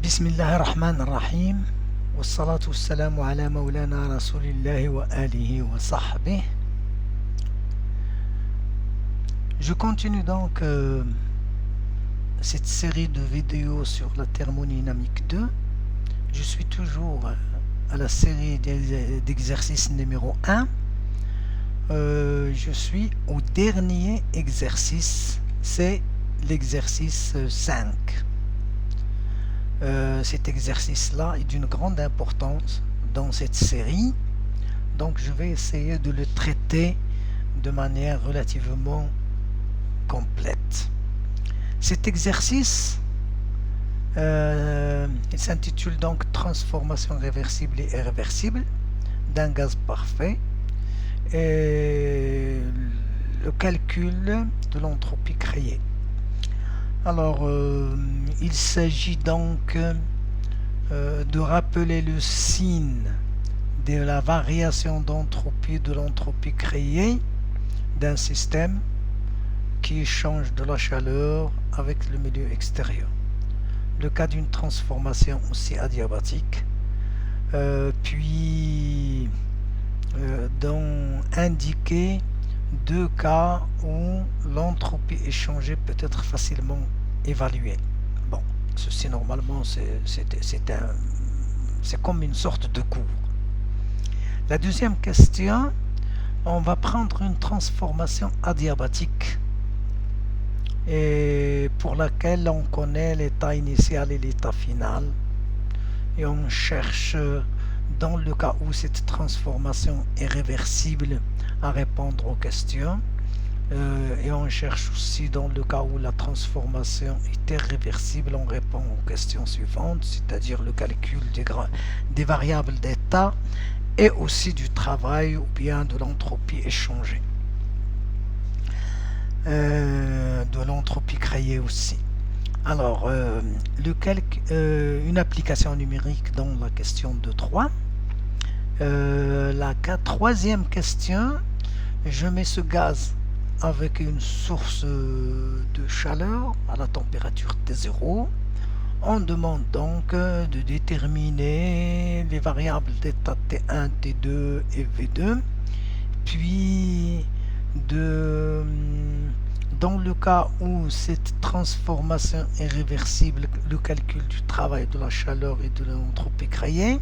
بسم الله الرحمن الرحيم والصلاة والسلام على مولانا رسول الله وآله وصحبه. Je continue donc cette série de vidéos sur la thermodynamique 2. Je suis toujours à la série d'exercices numéro 1. Je suis au dernier exercice, c'est l'exercice 5. Cet exercice-là est d'une grande importance dans cette série, donc je vais essayer de le traiter de manière relativement complète. Cet exercice, il s'intitule donc transformation réversible et irréversible d'un gaz parfait et le calcul de l'entropie créée. Alors, il s'agit donc de rappeler le signe de la variation d'entropie de l'entropie créée d'un système qui échange de la chaleur avec le milieu extérieur. Le cas d'une transformation aussi adiabatique, puis indiquer deux cas où l'entropie échangée peut être facilement évaluée. Bon, ceci normalement c'est comme une sorte de cours. La deuxième question, on va prendre une transformation adiabatique et pour laquelle on connaît l'état initial et l'état final et on cherche dans le cas où cette transformation est réversible à répondre aux questions et on cherche aussi dans le cas où la transformation est irréversible, on répond aux questions suivantes, c'est-à-dire le calcul des variables d'état et aussi du travail ou bien de l'entropie échangée, de l'entropie créée aussi. Alors, une application numérique dans la question 2.3. La troisième question, je mets ce gaz avec une source de chaleur à la température T0. On demande donc de déterminer les variables d'état T1, T2 et V2, puis dans le cas où cette transformation est réversible, le calcul du travail, de la chaleur et de l'entropie créée.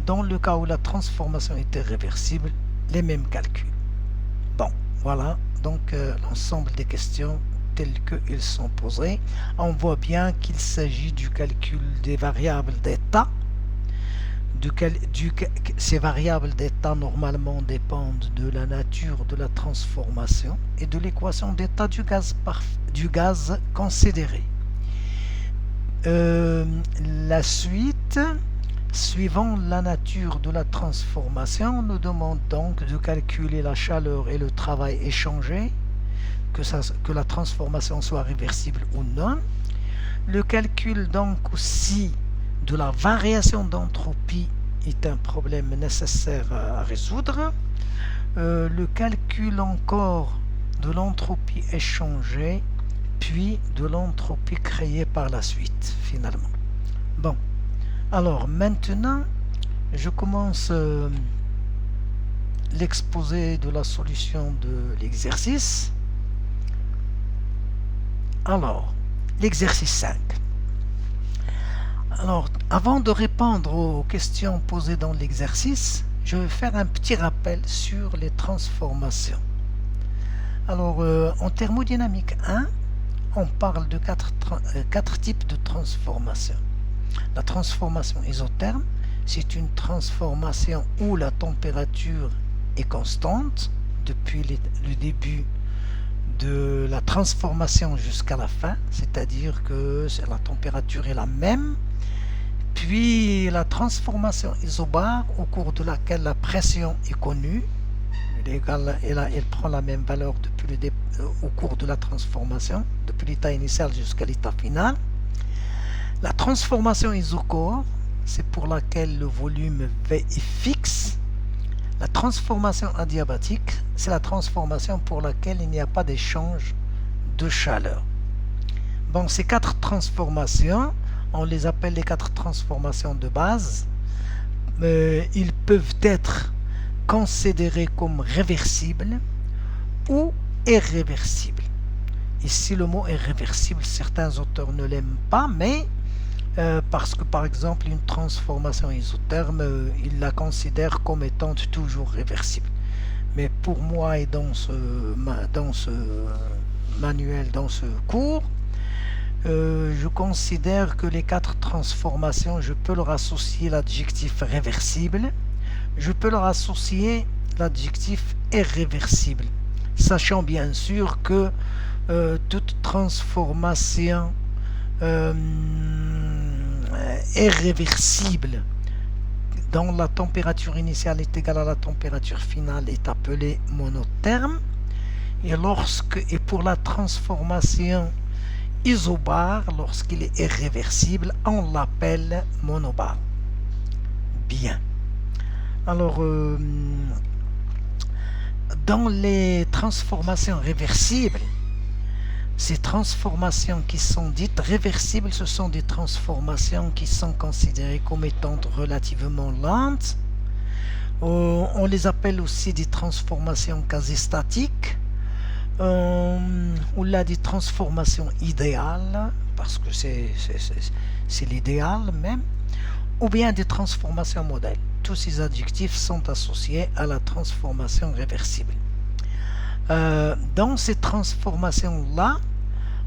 Dans le cas où la transformation est irréversible, les mêmes calculs. Bon, voilà donc l'ensemble des questions telles qu'elles sont posées. On voit bien qu'il s'agit du calcul des variables d'état. Ces variables d'état normalement dépendent de la nature de la transformation et de l'équation d'état du gaz considéré. La suite, suivant la nature de la transformation, nous demande donc de calculer la chaleur et le travail échangé, que la transformation soit réversible ou non. Le calcul donc aussi de la variation d'entropie est un problème nécessaire à résoudre. Le calcul encore de l'entropie échangée, puis de l'entropie créée par la suite, finalement. Bon, alors maintenant, je commence l'exposé de la solution de l'exercice. Alors, l'exercice 5. Alors, avant de répondre aux questions posées dans l'exercice, je vais faire un petit rappel sur les transformations. Alors, en thermodynamique 1, on parle de quatre types de transformations. La transformation isotherme, c'est une transformation où la température est constante depuis le début de la transformation jusqu'à la fin, c'est-à-dire que la température est la même. Puis la transformation isobare, au cours de laquelle la pression est connue, elle prend la même valeur au cours de la transformation, depuis l'état initial jusqu'à l'état final. La transformation isochore, c'est pour laquelle le volume V est fixe. La transformation adiabatique, c'est la transformation pour laquelle il n'y a pas d'échange de chaleur. Bon, ces quatre transformations on les appelle les 4 transformations de base. Ils peuvent être considérés comme réversibles ou irréversibles. Ici, le mot irréversible, certains auteurs ne l'aiment pas, mais parce que par exemple une transformation isotherme, ils la considèrent comme étant toujours réversible. Mais pour moi et dans ce manuel, dans ce cours, je considère que les 4 transformations, je peux leur associer l'adjectif réversible, je peux leur associer l'adjectif irréversible, sachant bien sûr que toute transformation irréversible dont la température initiale est égale à la température finale est appelée monotherme, et pour la transformation isobare, lorsqu'il est irréversible, on l'appelle monobare. Bien. Alors, dans les transformations réversibles, ces transformations qui sont dites réversibles, ce sont des transformations qui sont considérées comme étant relativement lentes. On les appelle aussi des transformations quasi-statiques, ou là des transformations idéales, parce que c'est l'idéal même, ou bien des transformations modèles. Tous ces adjectifs sont associés à la transformation réversible. Dans ces transformations-là,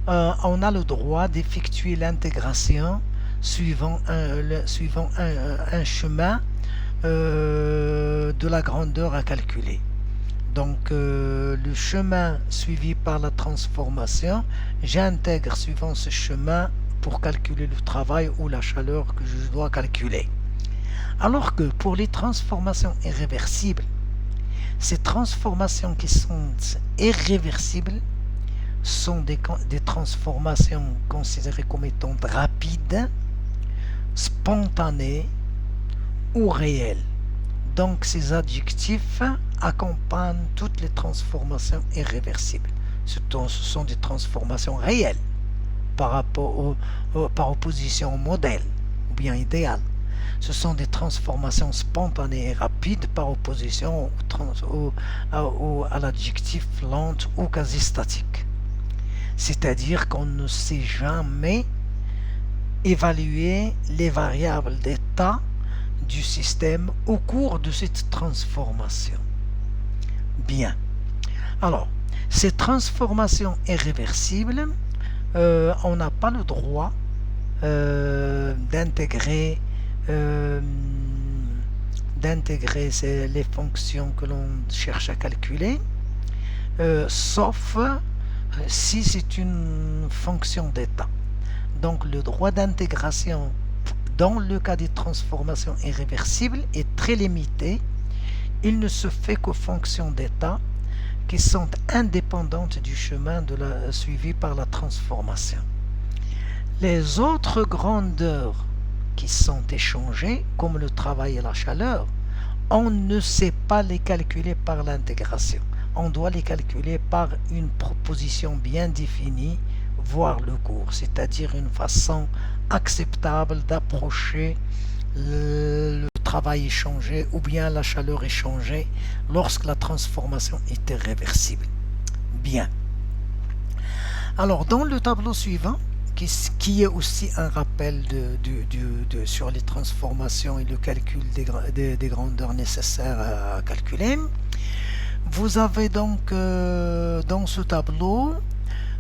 on a le droit d'effectuer l'intégration suivant un chemin de la grandeur à calculer. Donc le chemin suivi par la transformation, j'intègre suivant ce chemin pour calculer le travail ou la chaleur que je dois calculer. Alors que pour les transformations irréversibles, ces transformations qui sont irréversibles sont des transformations considérées comme étant rapides, spontanées ou réelles. Donc ces adjectifs accompagnent toutes les transformations irréversibles. Ce sont des transformations réelles par opposition au modèle ou bien idéal. Ce sont des transformations spontanées et rapides par opposition à l'adjectif lente ou quasi statique. C'est-à-dire qu'on ne sait jamais évaluer les variables d'état du système au cours de cette transformation. Bien. Alors, ces transformations irréversibles, on n'a pas le droit d'intégrer les fonctions que l'on cherche à calculer, sauf si c'est une fonction d'état. Donc le droit d'intégration dans le cas des transformations irréversibles est très limité. Il ne se fait qu'aux fonctions d'état qui sont indépendantes du chemin suivi par la transformation. Les autres grandeurs qui sont échangées, comme le travail et la chaleur, on ne sait pas les calculer par l'intégration. On doit les calculer par une proposition bien définie, voire le cours, c'est-à-dire une façon acceptable d'approcher le travail échangé ou bien la chaleur échangée lorsque la transformation est irréversible. Bien. Alors, dans le tableau suivant, qui est aussi un rappel sur les transformations et le calcul des grandeurs nécessaires à calculer, vous avez donc dans ce tableau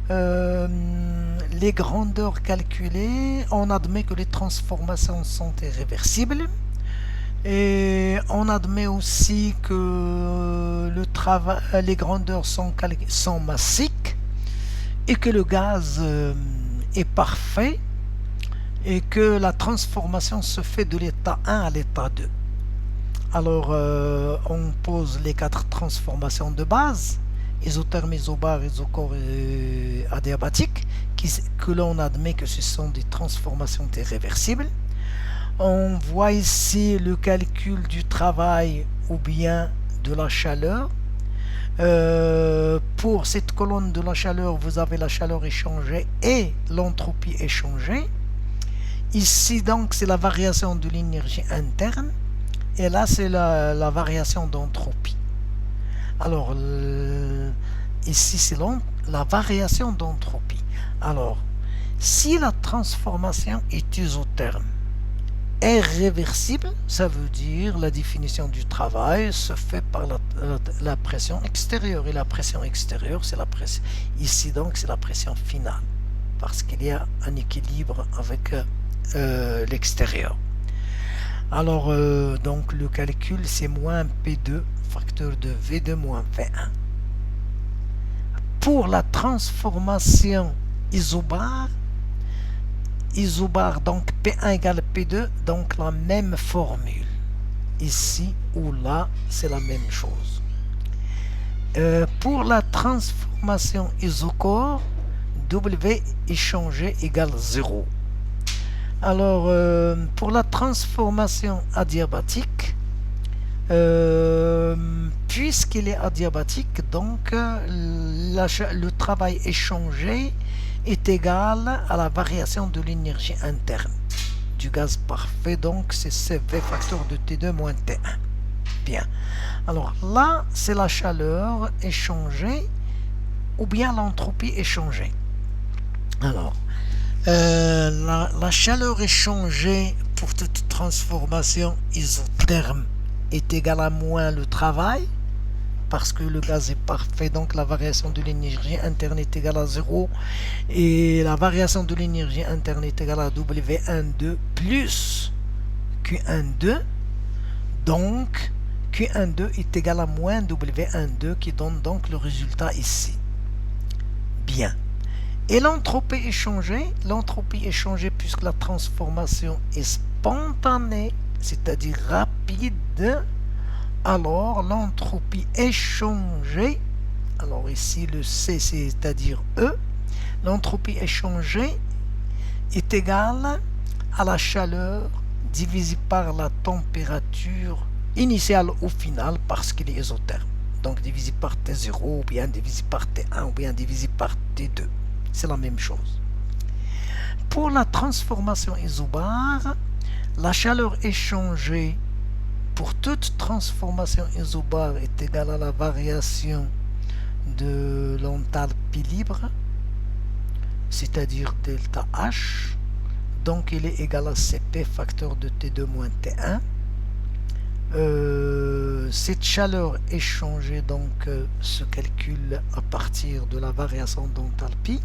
les grandeurs calculées. On admet que les transformations sont irréversibles et on admet aussi que les grandeurs sont massiques et que le gaz est parfait et que la transformation se fait de l'état 1 à l'état 2. Alors on pose les 4 transformations de base, isotherme, isobare, isochore et adiabatique, que l'on admet que ce sont des transformations irréversibles. On voit ici le calcul du travail ou bien de la chaleur. Pour cette colonne de la chaleur, vous avez la chaleur échangée et l'entropie échangée. Ici, donc, c'est la variation de l'énergie interne. Et là, c'est la variation d'entropie. Alors, ici, c'est la variation d'entropie. Alors, si la transformation est isotherme est réversible, ça veut dire la définition du travail se fait par la pression extérieure. Et la pression extérieure, c'est la pression. Ici, donc, c'est la pression finale. Parce qu'il y a un équilibre avec l'extérieur. Alors, donc, le calcul, c'est moins P2, facteur de V2 moins V1. Pour la transformation isobar, donc P1 égale P2, donc la même formule. Ici ou là, c'est la même chose. Pour la transformation isocore, W échangé égale 0. Alors, pour la transformation adiabatique, puisqu'il est adiabatique, donc le travail échangé est égal à la variation de l'énergie interne du gaz parfait, donc c'est CV facteur de T2 moins T1. Bien. Alors là, c'est la chaleur échangée ou bien l'entropie échangée. Alors, la chaleur échangée pour toute transformation isotherme est égale à moins le travail, parce que le gaz est parfait, donc la variation de l'énergie interne est égale à 0, et la variation de l'énergie interne est égale à W12 plus Q12, donc Q12 est égal à moins W12 qui donne donc le résultat ici. Bien. Et l'entropie échangée puisque la transformation est spontanée, c'est-à-dire rapide, alors l'entropie échangée, alors ici le C c'est-à-dire E, l'entropie échangée est égale à la chaleur divisée par la température initiale ou finale parce qu'il est isotherme. Donc divisé par T0 ou bien divisé par T1 ou bien divisé par T2. C'est la même chose. Pour la transformation isobar, la chaleur échangée pour toute transformation isobar est égale à la variation de l'enthalpie libre, c'est-à-dire delta H. Donc il est égal à Cp facteur de T2 moins T1. Cette chaleur échangée donc se calcule à partir de la variation d'enthalpie.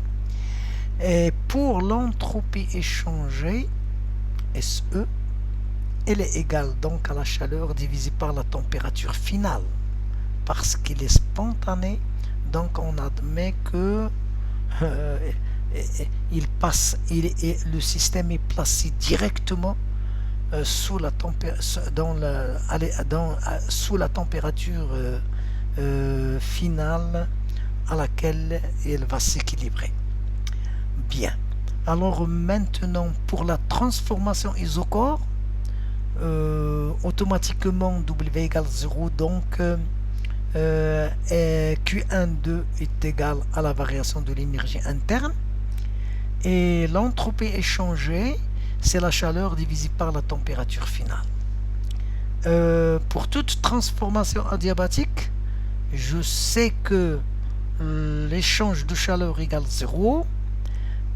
Et pour l'entropie échangée, SE, elle est égale donc à la chaleur divisée par la température finale. Parce qu'il est spontané, donc on admet que le système est placé directement sous la température finale à laquelle elle va s'équilibrer. Bien. Alors maintenant, pour la transformation isocore, automatiquement W égale 0, donc Q12 est égal à la variation de l'énergie interne. Et l'entropie échangée, c'est la chaleur divisée par la température finale. Pour toute transformation adiabatique, je sais que l'échange de chaleur égale 0,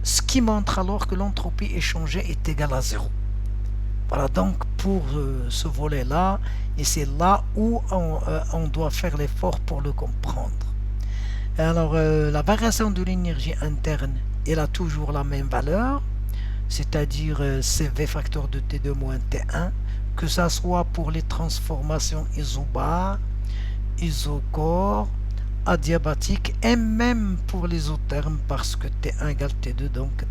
ce qui montre alors que l'entropie échangée est égale à 0. Voilà donc pour ce volet-là, et c'est là où on doit faire l'effort pour le comprendre. Alors, la variation de l'énergie interne, elle a toujours la même valeur, c'est-à-dire CV facteur de T2 moins T1, que ça soit pour les transformations isobar, isocore, adiabatique et même pour l'isotherme parce que T1 égale T2, donc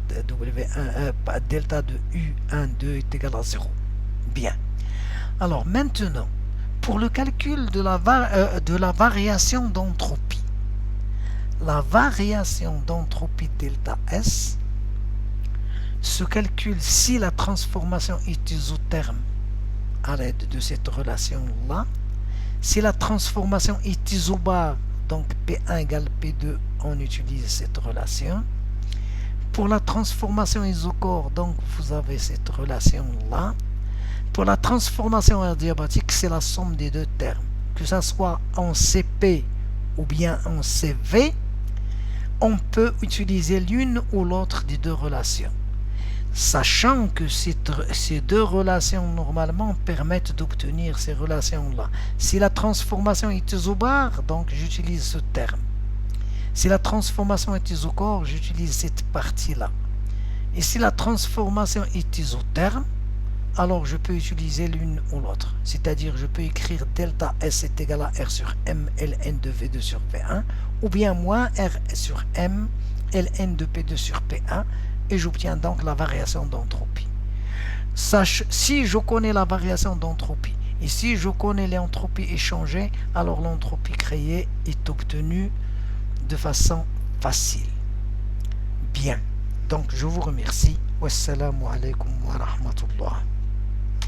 delta de U12 est égal à 0. Bien. Alors maintenant, pour le calcul de la variation d'entropie, la variation d'entropie delta S se calcule si la transformation est isotherme à l'aide de cette relation-là. Si la transformation est isobar, donc P1 égale P2, on utilise cette relation. Pour la transformation isochore, donc vous avez cette relation-là. Pour la transformation adiabatique, c'est la somme des deux termes. Que ça soit en CP ou bien en CV, on peut utiliser l'une ou l'autre des deux relations. Sachant que ces deux relations normalement permettent d'obtenir ces relations-là. Si la transformation est isobare, donc j'utilise ce terme. Si la transformation est isochore, j'utilise cette partie-là. Et si la transformation est isotherme, alors je peux utiliser l'une ou l'autre. C'est-à-dire je peux écrire delta S est égal à R sur M ln de V2 sur P1, ou bien moins R sur M ln de P2 sur P1, et j'obtiens donc la variation d'entropie. Si je connais la variation d'entropie, et si je connais l'entropie échangée, alors l'entropie créée est obtenue de façon facile. Bien. Donc je vous remercie. Wassalamu alaikum wa rahmatullah.